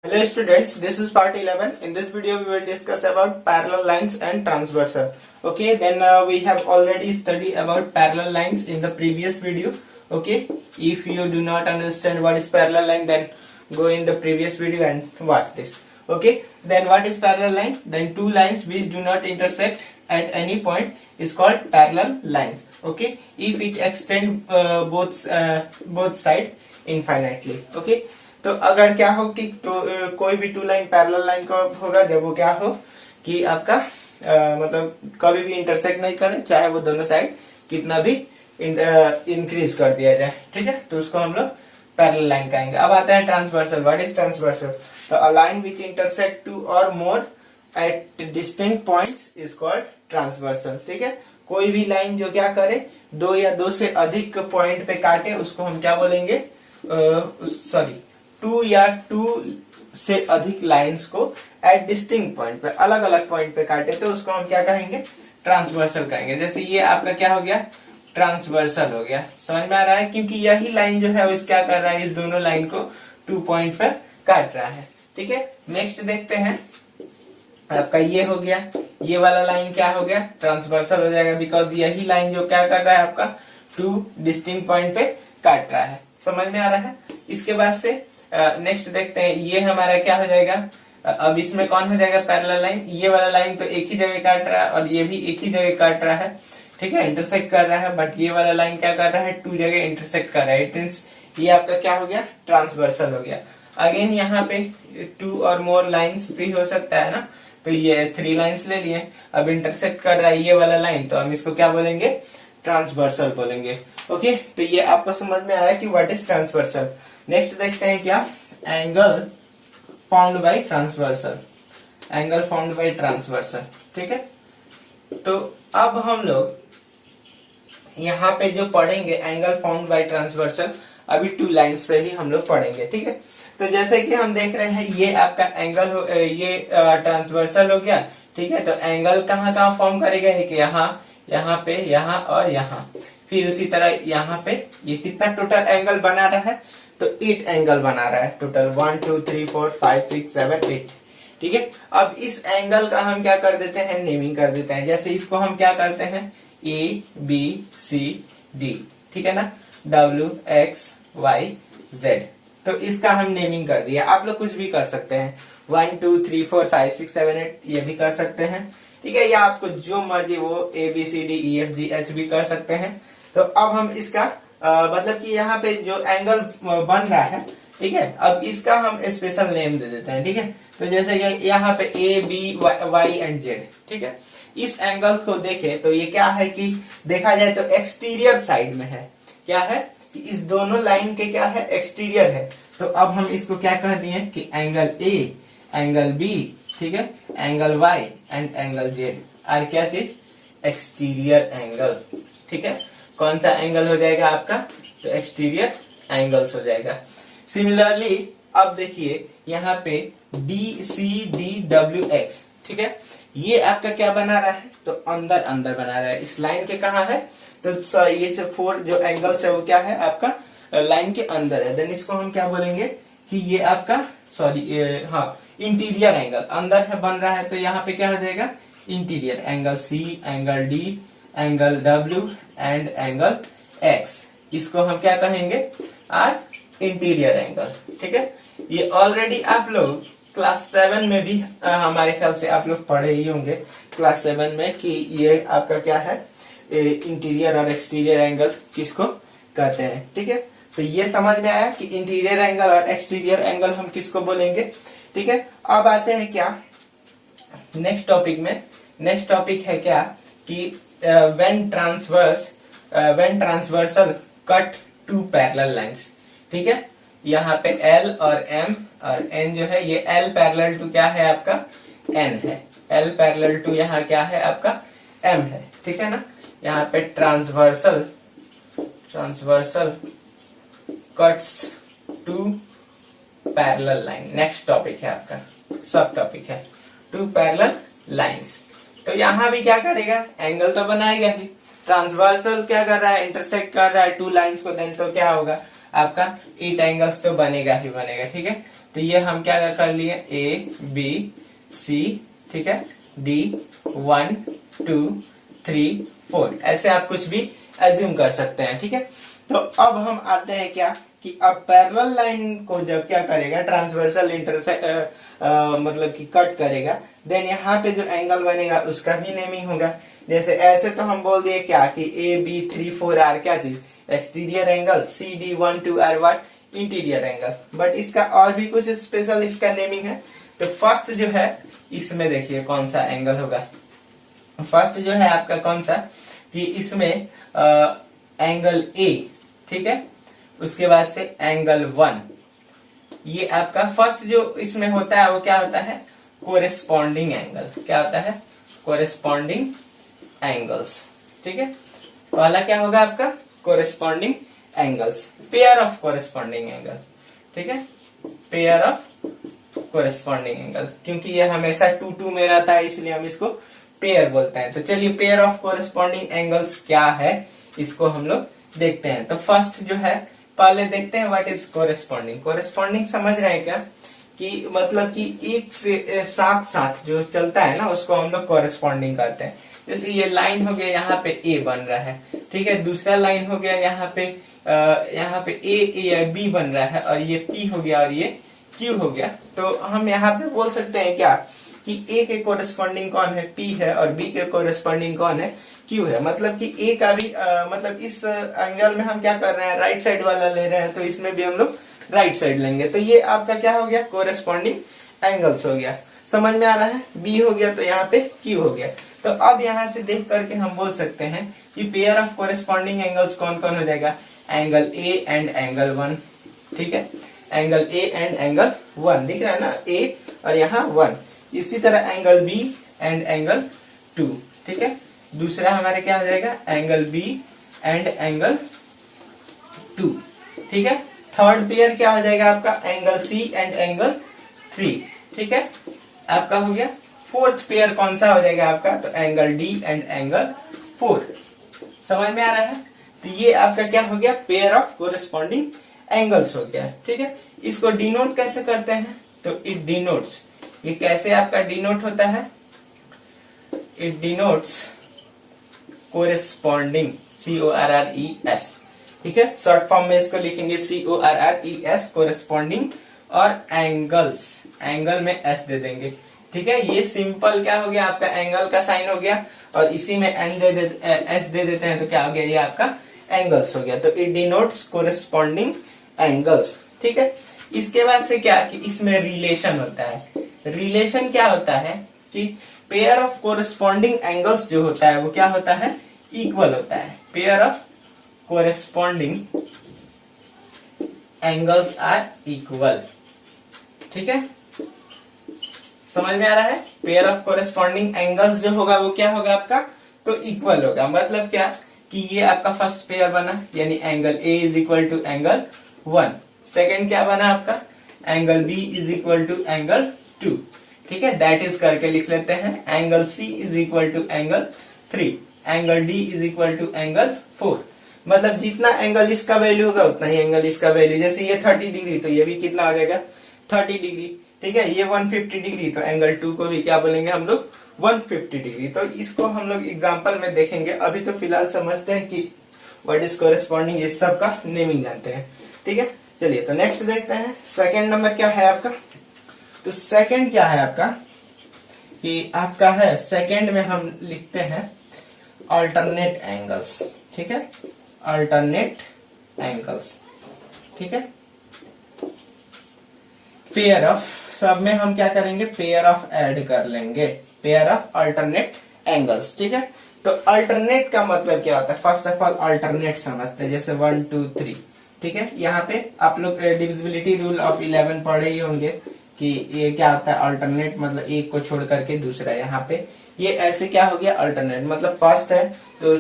Hello students, this is part 11. In this video we will discuss about parallel lines and transversal. Okay, then we have already studied about parallel lines in the previous video. Okay, if you do not understand what is parallel line, then go in the previous video and watch this. Okay, then what is parallel line? Then two lines which do not intersect at any point is called parallel lines. Okay, if it extend both side infinitely. Okay, तो अगर क्या हो कि कोई भी to line parallel line कब होगा, जब वो क्या हो कि आपका मतलब कभी भी इंटरसेक्ट नहीं करे, चाहे वो दोनों साइड कितना भी इंक्रीज कर दिया जाए। ठीक है, तो उसको हम लोग पैरेलल लाइन कहेंगे। अब आता है ट्रांसवर्सल। What is transversal? तो a line which intersect two और more at distinct points is called transversal. ठीक है, कोई भी लाइन जो क्या करे, दो या दो से अधिक पॉइंट पे काटे, उसको हम क्या बोलेंगे, टू या टू से अधिक लाइंस को एट डिस्टिंक्ट पॉइंट पे, अलग अलग पॉइंट पे काटे, तो उसको हम क्या कहेंगे, ट्रांसवर्सल कहेंगे। जैसे ये आपका क्या हो गया, ट्रांसवर्सल हो गया। समझ में आ रहा है? क्योंकि यही लाइन जो है वो क्या कर रहा है, इस दोनों लाइन को 2 पॉइंट पे काट रहा है। ठीक है, नेक्स्ट देखते हैं। आपका ये हो गया, ये वाला लाइन क्या हो गया, ट्रांसवर्सल हो जाएगा, बिकॉज यही लाइन जो क्या कर रहा है आपका 2 डिस्टिंक्ट पॉइंट पे काट रहा है। समझ में आ रहा है? इसके बाद से नेक्स्ट देखते हैं, ये हमारा क्या हो जाएगा। अब इसमें कौन हो जाएगा पैरेलल लाइन? ये वाला लाइन तो एक ही जगह काट रहा है और ये भी एक ही जगह काट रहा है। ठीक है, इंटरसेक्ट कर रहा है, बट ये वाला लाइन क्या कर रहा है, 2 जगह इंटरसेक्ट कर रहा है। इट मींस ये आपका क्या हो गया, ट्रांसवर्सल हो गया। अगेन यहाँ पे 2 और मोर लाइन्स भी हो सकता है ना, तो ये 3 लाइन्स ले लिए। अब इंटरसेक्ट कर रहा है ये वाला लाइन, तो हम इसको क्या बोलेंगे, ट्रांसवर्सल बोलेंगे। ओके, तो ये आपको समझ में आया कि व्हाट इज ट्रांसवर्सल। नेक्स्ट देखते हैं क्या, angle found by transversal. Angle found by transversal. ठीक है, तो अब हम लोग यहाँ पे जो पढ़ेंगे एंगल फाउंड बाय ट्रांसवर्सल, अभी 2 लाइंस पे ही हम लोग पढ़ेंगे। ठीक है, तो जैसे कि हम देख रहे हैं, ये आपका एंगल ये ट्रांसवर्सल हो गया। ठीक है, तो एंगल कहाँ कहाँ फॉर्म करेगा, एक यहाँ पे, यहाँ और यहाँ। फिर उसी तरह यहाँ पे ये कितना टोटल एंगल बना रहा है, तो 8 एंगल बना रहा है टोटल, 1 2 3 4 5 6 7 8। ठीक है, अब इस एंगल का हम क्या कर देते हैं, नेमिंग कर देते हैं। जैसे इसको हम क्या करते हैं, ABCD। ठीक है ना, WXYZ। तो इसका हम नेमिंग कर दिया। आप लोग कुछ भी कर सकते हैं, 1 2 3 4 5 6 7 8 ये भी कर सकते हैं। ठीक है, या आपको जो मर्जी वो ABCDEFGH भी कर सकते हैं। तो अब हम इसका मतलब कि यहाँ पे जो एंगल बन रहा है, ठीक है, अब इसका हम स्पेशल नेम दे देते हैं। ठीक है, तो जैसे कि यहाँ पे ABY एंड Z। ठीक है, इस एंगल को देखे तो ये क्या है कि देखा जाए तो एक्सटीरियर साइड में है। क्या है कि इस दोनों लाइन के क्या है, एक्सटीरियर है। तो अब हम इसको क्या कह दिए कि एंगल A, एंगल B, ठीक है, angle Y and angle Z are क्या चीज, एक्सटीरियर एंगल। ठीक है, कौन सा एंगल हो जाएगा आपका, तो एक्सटीरियर एंगल्स हो जाएगा। सिमिलरली अब देखिए यहाँ पे DCDWX। ठीक है, ये आपका क्या बना रहा है, तो अंदर अंदर बना रहा है। इस लाइन के कहाँ है, तो ये से 4 जो एंगल्स है वो क्या है आपका लाइन के अंदर है। देन इसको हम क्या बोलेंगे कि ये आपका इंटीरियर एंगल अंदर है बन रहा है। तो यहाँ पे क्या हो जाएगा, interior angle C, angle D, angle W and angle X। इसको हम क्या कहेंगे, आर इंटीरियर एंगल। ठीक है, ये ऑलरेडी आप लोग क्लास 7 में भी हमारे ख्याल से आप लोग पढ़े ही होंगे, क्लास 7 में, कि ये आपका क्या है, इंटीरियर और एक्सटीरियर एंगल किसको कहते हैं। ठीक है, तो ये समझ में आया कि इंटीरियर एंगल और एक्सटीरियर एंगल हम किसको बोलेंगे। ठीक है, अब आते हैं क्या नेक्स्ट टॉपिक में। नेक्स्ट टॉपिक है क्या कि when transversal cut 2 parallel lines. ठीक है, यहाँ पे L और M और N जो है, ये L पैरेलल टू क्या है आपका, N है। L पैरेलल टू यहाँ क्या है आपका, M है। ठीक है ना, यहाँ पे transversal cuts 2 parallel line. Next topic है आपका, सब टॉपिक है 2 पैरेलल लाइंस। तो यहाँ भी क्या करेगा, एंगल तो बनाएगा ही। ट्रांसवर्सल क्या कर रहा है, इंटरसेक्ट कर रहा है 2 लाइंस को, देन तो क्या होगा आपका 8 एंगल्स तो बनेगा ही बनेगा। ठीक है, तो ये हम क्या कर लिए, ए बी सी, ठीक है, डी 1 2 3 4, ऐसे आप कुछ भी एज्यूम कर सकते हैं, ठीक है। तो अब हम आते हैं क्या कि अब पैरेलल लाइन को जब क्या करेगा, ट्रांसवर्सल इंटरसेक्ट मतलब कि कट करेगा, देन यहाँ पे जो एंगल बनेगा उसका भी नेमिंग होगा। जैसे ऐसे तो हम बोल दिए क्या कि ए बी 3 4 आर क्या चीज, exterior angle, C D 1 2 are what, interior angle. But इसका और भी कुछ स्पेशल इसका नेमिंग है। तो फर्स्ट जो है इसमें देखिए कौन सा एंगल होगा, फर्स्ट जो है आपका कौन सा कि इसमें एंगल ए, ठीक है, उसके बाद से एंगल 1, ये आपका फर्स्ट जो इसमें होता है वो क्या होता है, कोरेस्पॉन्डिंग एंगल। क्या होता है, कोरेस्पॉन्डिंग एंगल्स, ठीक है। पहला क्या होगा आपका, corresponding angles, pair of corresponding angle, ठीक है, पेयर ऑफ कोरेस्पॉन्डिंग एंगल, क्योंकि ये हमेशा 2 2 में रहता है इसलिए हम इसको पेयर बोलते हैं। तो चलिए पेयर ऑफ कोरेस्पॉन्डिंग एंगल्स क्या है इसको हम लोग देखते हैं। तो फर्स्ट जो है पहले देखते हैं व्हाट इज कोरेस्पॉन्डिंग। कोरेस्पॉन्डिंग समझ रहे हैं क्या कि मतलब कि एक से साथ साथ जो चलता है ना उसको हम लोग कोरेस्पॉन्डिंग करते हैं। जैसे ये लाइन हो गया, यहाँ पे ए बन रहा है, ठीक है, दूसरा लाइन हो गया यहाँ पे ए बी बन रहा है, और ये पी हो गया और ये क्यू हो गया। तो हम यहाँ पे बोल सकते हैं क्या कि ए के कोरेस्पॉन्डिंग कौन है, पी है, और बी के कोरेस्पॉन्डिंग कौन है, क्यू है। मतलब कि ए का भी मतलब इस एंगल में हम क्या कर रहे हैं, राइट साइड वाला ले रहे हैं, तो इसमें भी हम लोग राइट साइड लेंगे। तो ये आपका क्या हो गया, कोरेस्पॉन्डिंग एंगल्स हो गया। समझ में आ रहा है, बी हो गया तो यहाँ पे क्यू हो गया। तो अब यहाँ से देख करके हम बोल सकते हैं कि पेयर ऑफ कोरेस्पॉन्डिंग एंगल्स कौन कौन हो जाएगा, एंगल ए एंड एंगल 1, ठीक है, एंगल ए एंड एंगल 1 दिख रहा है ना, ए और यहाँ 1। इसी तरह एंगल बी एंड एंगल 2, ठीक है। दूसरा हमारे क्या हो जाएगा, एंगल बी एंड एंगल 2, ठीक है। थर्ड पेयर क्या हो जाएगा आपका, एंगल सी एंड एंगल 3, ठीक है, आपका हो गया। फोर्थ पेयर कौन सा हो जाएगा आपका, तो एंगल डी एंड एंगल 4। समझ में आ रहा है। तो ये आपका क्या हो गया, पेयर ऑफ कोरेस्पॉन्डिंग एंगल्स हो गया, ठीक है। इसको डिनोट कैसे करते हैं, तो इट डिनोट्स, ये कैसे आपका डिनोट होता है, इट डिनोट्स कोरेस्पॉन्डिंग, CORRES, ठीक है। शॉर्ट फॉर्म में इसको लिखेंगे CORRES, कोरेस्पॉन्डिंग, और एंगल्स, एंगल में एस दे देंगे, ठीक है। ये सिंपल क्या हो गया आपका, एंगल का साइन हो गया, और इसी में एस दे देते हैं तो क्या हो गया, ये आपका एंगल्स हो गया। तो इट डिनोट्स कोरेस्पॉन्डिंग एंगल्स, ठीक है। इसके बाद से क्या कि इसमें रिलेशन होता है। रिलेशन क्या होता है कि पेयर ऑफ कोरेस्पॉन्डिंग एंगल्स जो होता है वो क्या होता है, इक्वल होता है। Pair of corresponding angles are equal, ठीक है। समझ में आ रहा है, पेयर ऑफ कोरेस्पॉन्डिंग एंगल्स जो होगा वो क्या होगा आपका, तो इक्वल होगा। मतलब क्या कि ये आपका फर्स्ट पेयर बना, यानी angle A is equal to angle 1। Second क्या बना आपका, angle B is equal to angle 2, ठीक है। दैट इज करके लिख लेते हैं, angle C is equal to angle 3, angle D is equal to angle 4। मतलब जितना एंगल इसका वैल्यू होगा उतना ही एंगल इसका वैल्यू। जैसे ये 30 डिग्री तो ये भी कितना आ जाएगा, 30 डिग्री, ठीक है। ये 150 डिग्री तो एंगल 2 को भी क्या बोलेंगे हम लोग, 150 डिग्री। तो इसको हम लोग एग्जाम्पल में देखेंगे। अभी तो फिलहाल समझते हैं कि व्हाट इज कोरेस्पॉन्डिंग, इस सब का नेमिंग जानते हैं, ठीक है। चलिए तो नेक्स्ट देखते हैं, सेकेंड नंबर क्या है आपका। तो सेकेंड क्या है आपका कि आपका है, सेकेंड में हम लिखते हैं अल्टरनेट एंगल्स, ठीक है, अल्टरनेट एंगल्स, ठीक है। पेयर ऑफ, सब में हम क्या करेंगे, पेयर ऑफ ऐड कर लेंगे, पेयर ऑफ अल्टरनेट एंगल्स, ठीक है। तो अल्टरनेट का मतलब क्या होता है, फर्स्ट ऑफ ऑल अल्टरनेट समझते हैं। जैसे 1 2 3, ठीक है। यहाँ पे आप लोग डिविजिबिलिटी रूल ऑफ 11 पढ़े ही होंगे कि ये क्या होता है, अल्टरनेट मतलब एक को छोड़ करके दूसरा। यहाँ पे ये ऐसे क्या हो गया, अल्टरनेट मतलब फर्स्ट है तो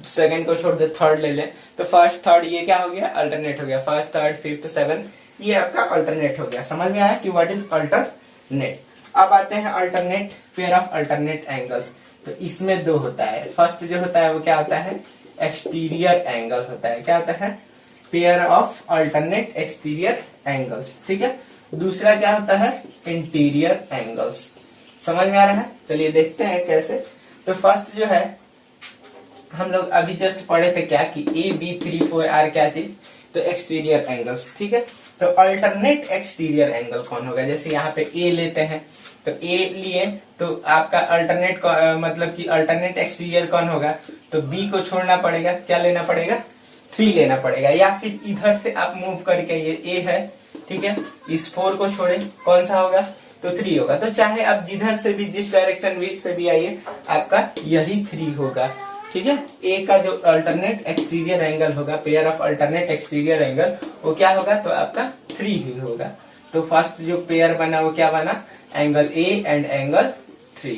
सेकंड को छोड़ दे, थर्ड ले ले, तो फर्स्ट थर्ड ये क्या हो गया, अल्टरनेट हो गया। फर्स्ट थर्ड फिफ्थ सेवन ये आपका अल्टरनेट हो गया। समझ में आया कि व्हाट इज अल्टरनेट। अब आते हैं alternate, pair of alternate angles. तो इसमें दो होता है। फर्स्ट जो होता है वो क्या होता है, एक्सटीरियर एंगल होता है। क्या होता है, pair of alternate exterior angles, ठीक है। दूसरा क्या होता है, इंटीरियर एंगल्स। समझ में आ रहा है? चलिए देखते हैं कैसे। तो फर्स्ट जो है हम लोग अभी जस्ट पढ़े थे क्या कि ए बी 3 4 आर क्या चीज, तो एक्सटीरियर एंगल्स। ठीक है, तो अल्टरनेट एक्सटीरियर एंगल कौन होगा? जैसे यहाँ पे ए लेते हैं, तो ए लिए तो आपका अल्टरनेट मतलब कि अल्टरनेट एक्सटीरियर कौन होगा? तो बी को छोड़ना पड़ेगा, क्या लेना पड़ेगा? 3 लेना पड़ेगा। या फिर इधर से आप मूव करके, ये ए है, ठीक है, इस 4 को छोड़े, कौन सा होगा? तो 3 होगा। तो चाहे आप जिधर से भी, जिस डायरेक्शन बीच से भी आइए, आपका यही 3 होगा। ठीक है, ए का जो अल्टरनेट एक्सटीरियर एंगल होगा, pair of alternate exterior angle, वो क्या होगा? तो आपका 3 ही होगा। तो फर्स्ट जो पेयर बना वो क्या बना? Angle A and angle 3।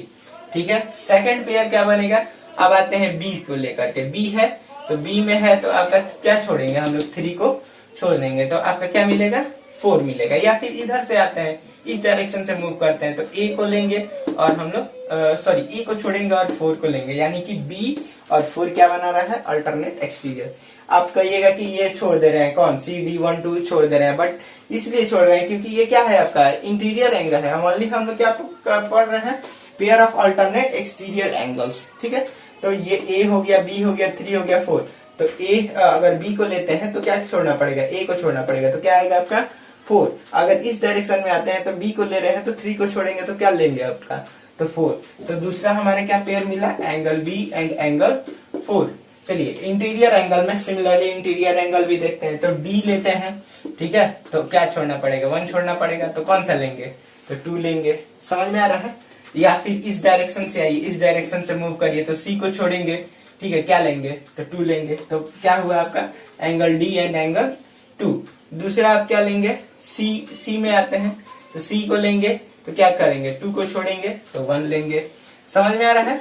ठीक है, सेकंड पेयर क्या बनेगा? अब आते हैं बी को लेकर के। बी है तो बी में है तो आपका क्या छोड़ेंगे हम लोग? 3 को छोड़ देंगे, तो आपका क्या मिलेगा? 4 मिलेगा। या फिर इधर से आते हैं, इस डायरेक्शन से मूव करते हैं, तो ए को लेंगे और हम लोग सॉरी ए को छोड़ेंगे और 4 को लेंगे, यानी कि बी और 4 क्या बना रहा है? Alternate exterior. आप कहिएगा कि ये छोड़ दे रहे हैं, कौन? सी डी 1 2 छोड़ दे रहे हैं, बट इसलिए छोड़ रहे हैं क्योंकि ये क्या है? आपका इंटीरियर एंगल है। हम लोग क्या पढ़ रहे हैं? Pair of alternate exterior angles. ठीक है, तो ये ए हो गया, बी हो गया, 3 हो गया, 4। तो ए अगर बी को लेते हैं तो क्या छोड़ना पड़ेगा? ए को छोड़ना पड़ेगा, तो क्या आएगा आपका? 4। अगर इस डायरेक्शन में आते हैं तो बी को ले रहे हैं तो 3 को छोड़ेंगे तो क्या लेंगे आपका? तो 4। तो दूसरा हमारे क्या पेयर मिला? Angle B and angle 4। चलिए इंटीरियर एंगल में सिमिलरली इंटीरियर एंगल भी देखते हैं। तो डी लेते हैं, ठीक है, तो क्या छोड़ना पड़ेगा? 1 छोड़ना पड़ेगा, तो कौन सा लेंगे? तो 2 लेंगे। समझ में आ रहा है? या फिर इस डायरेक्शन से आइए, इस डायरेक्शन से मूव करिए, तो सी को छोड़ेंगे, ठीक है, क्या लेंगे? तो 2 लेंगे। तो क्या हुआ आपका? Angle D and angle 2। दूसरा आप क्या लेंगे? सी में आते हैं, तो सी को लेंगे तो क्या करेंगे? 2 को छोड़ेंगे तो 1 लेंगे। समझ में आ रहा है?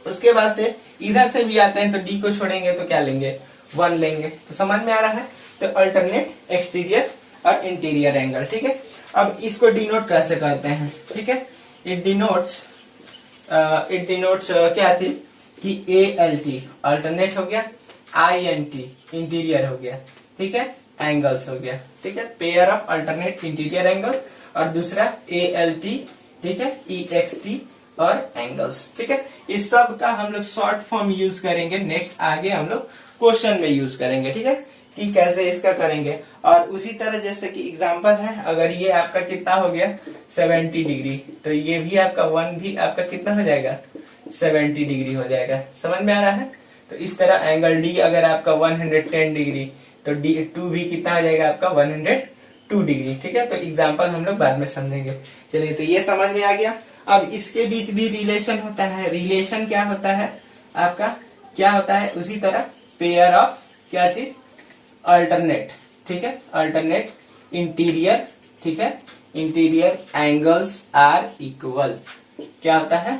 उसके बाद से इधर से भी आते हैं तो डी को छोड़ेंगे तो क्या लेंगे? 1 लेंगे। तो समझ में आ रहा है? तो अल्टरनेट एक्सटीरियर और इंटीरियर एंगल। ठीक है, अब इसको डिनोट कैसे करते हैं? ठीक है, इट डिनोट्स क्या थी कि ए एल टी अल्टरनेट हो गया, आई एन टी इंटीरियर हो गया, ठीक है, एंगल्स हो गया। ठीक है, pair of alternate interior angle, और दूसरा ए एल टी, ठीक है, ई एक्स टी और एंगल्स। ठीक है, इस सब का हम लोग शॉर्ट फॉर्म यूज करेंगे। नेक्स्ट आगे हम लोग क्वेश्चन में यूज करेंगे। ठीक है, कि कैसे इसका करेंगे। और उसी तरह जैसे कि एग्जांपल है, अगर ये आपका कितना हो गया? 70 डिग्री, तो ये भी आपका 1 भी आपका कितना हो जाएगा? 70 डिग्री हो जाएगा। समझ में आ रहा है? तो इस तरह एंगल डी अगर आपका 110 डिग्री, तो डी 2 भी कितना हो जाएगा आपका? 102 डिग्री। ठीक है, तो एग्जाम्पल हम लोग बाद में समझेंगे। चलिए, तो ये समझ में आ गया। अब इसके बीच भी रिलेशन होता है। रिलेशन क्या होता है आपका? क्या होता है? उसी तरह पेयर ऑफ क्या चीज? अल्टरनेट। ठीक है, अल्टरनेट इंटीरियर, ठीक है, इंटीरियर एंगल्स आर इक्वल। क्या होता है?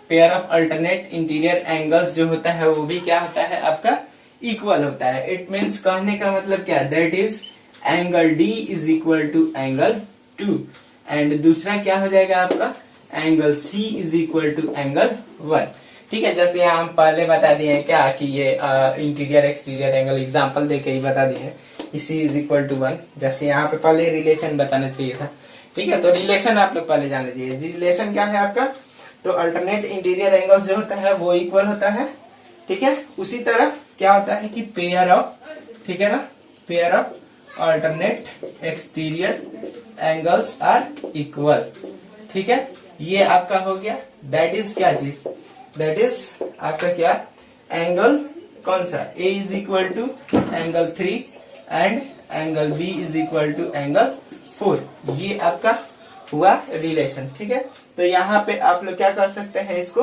Pair of alternate interior angles जो होता है वो भी क्या होता है आपका? इक्वल होता है। इट मीन्स कहने का मतलब क्या? That is angle D is equal to angle 2, and दूसरा क्या हो जाएगा आपका? Angle C is equal to angle 1। ठीक है, जैसे हम पहले बता दिए हैं क्या कि ये इंटीरियर एक्सटीरियर एंगल एग्जांपल देके ही बता दिए हैं, सी इज इक्वल टू 1। जैसे यहाँ पे पहले रिलेशन बताना चाहिए था। ठीक है, तो रिलेशन आप लोग पहले जान लीजिए। रिलेशन क्या है आपका? तो अल्टरनेट इंटीरियर एंगल्स जो होता है वो इक्वल होता है। ठीक है, उसी तरह क्या होता है कि पेयर ऑफ, ठीक है ना, pair of alternate exterior angles are equal. ठीक है, ये आपका हो गया। दैट इज क्या चीज? दैट इज आपका क्या? एंगल कौन सा? A is equal to angle 3 and angle B is equal to angle 4। ये आपका हुआ रिलेशन। ठीक है, तो यहाँ पे आप लोग क्या कर सकते हैं? इसको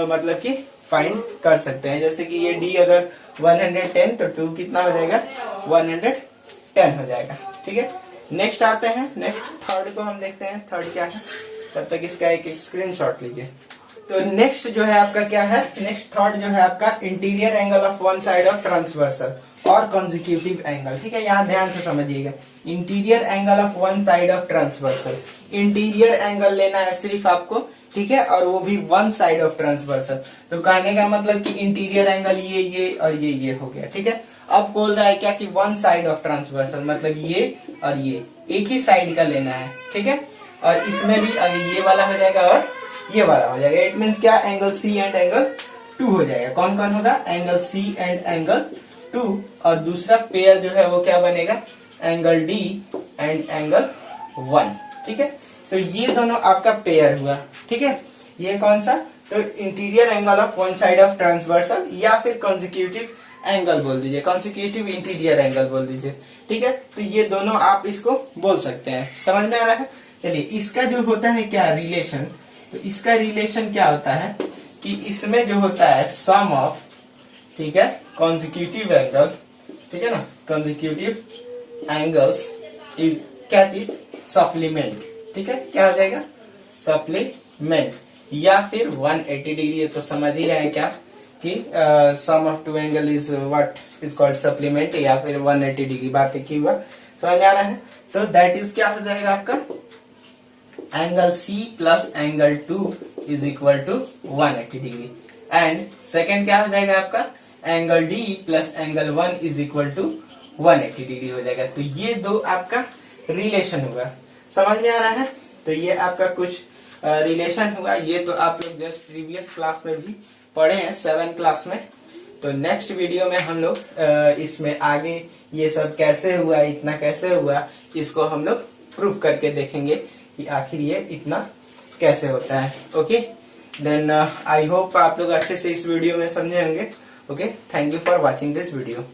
मतलब कि फाइंड कर सकते हैं। जैसे कि ये डी अगर 110, तो 2 कितना हो जाएगा? 110 हो जाएगा। ठीक है, नेक्स्ट आते हैं। नेक्स्ट थर्ड को हम देखते हैं। थर्ड क्या है? तब तक इसका एक स्क्रीनशॉट लीजिए। तो नेक्स्ट जो है आपका क्या है? नेक्स्ट थर्ड जो है आपका interior angle of one side of transversal और कॉन्जिक्यूटिव एंगल। ठीक है, यहाँ ध्यान से समझिएगा। Interior angle of one side of transversal, interior angle लेना है सिर्फ आपको, ठीक है, और वो भी वन साइड ऑफ ट्रांसवर्सल। तो कहने का मतलब कि इंटीरियर एंगल ये और ये हो गया। ठीक है, अब बोल रहा है क्या कि वन साइड ऑफ ट्रांसवर्सल, मतलब ये और ये, एक ही साइड का लेना है, ठीक है। और इसमें भी अगर ये वाला हो जाएगा और ये वाला हो जाएगा, इट मीन्स क्या, एंगल सी एंड एंगल 2 हो जाएगा। कौन कौन होगा, एंगल सी एंड एंगल 2। और दूसरा पेयर जो है वो क्या बनेगा, एंगल डी एंड एंगल 1, ठीक है। तो ये दोनों आपका पेयर हुआ, ठीक है। ये कौन सा, तो interior angle of one side of transversal, या फिर कॉन्जिक्यूटिव एंगल बोल दीजिए, कॉन्जिक्यूटिव इंटीरियर एंगल बोल दीजिए, ठीक है। तो ये दोनों आप इसको बोल सकते हैं, समझ में आ रहा है। चलिए, इसका जो होता है क्या रिलेशन, तो इसका रिलेशन क्या होता है कि इसमें जो होता है सम ऑफ, ठीक है, कॉन्जिक्यूटिव एंगल, ठीक है ना, कॉन्जिक्यूटिव एंगल्स इज क्या चीज, सप्लीमेंट, ठीक है। क्या हो जाएगा, सप्लीमेंट, या फिर 180 डिग्री। तो समझ ही रहे हैं क्या कि sum of two angle is what is called supplement, या फिर 180 डिग्री, बात एक ही हुआ, समझ में आ रहा है। तो दैट इज क्या हो जाएगा आपका, angle C plus angle 2 is equal to 180 degree. And second क्या हो जाएगा आपका, angle D plus angle 1 is equal to 180 degree हो जाएगा। तो ये दो आपका रिलेशन हुआ, समझ में आ रहा है। तो ये आपका कुछ रिलेशन हुआ, ये तो आप लोग जस्ट प्रीवियस क्लास में भी पढ़े हैं 7 क्लास में। तो नेक्स्ट वीडियो में हम लोग इसमें आगे ये सब कैसे हुआ, इतना कैसे हुआ, इसको हम लोग प्रूफ करके देखेंगे कि आखिर ये इतना कैसे होता है। ओके, देन आई होप आप लोग अच्छे से इस वीडियो में समझे होंगे। Okay, thank you for watching this video.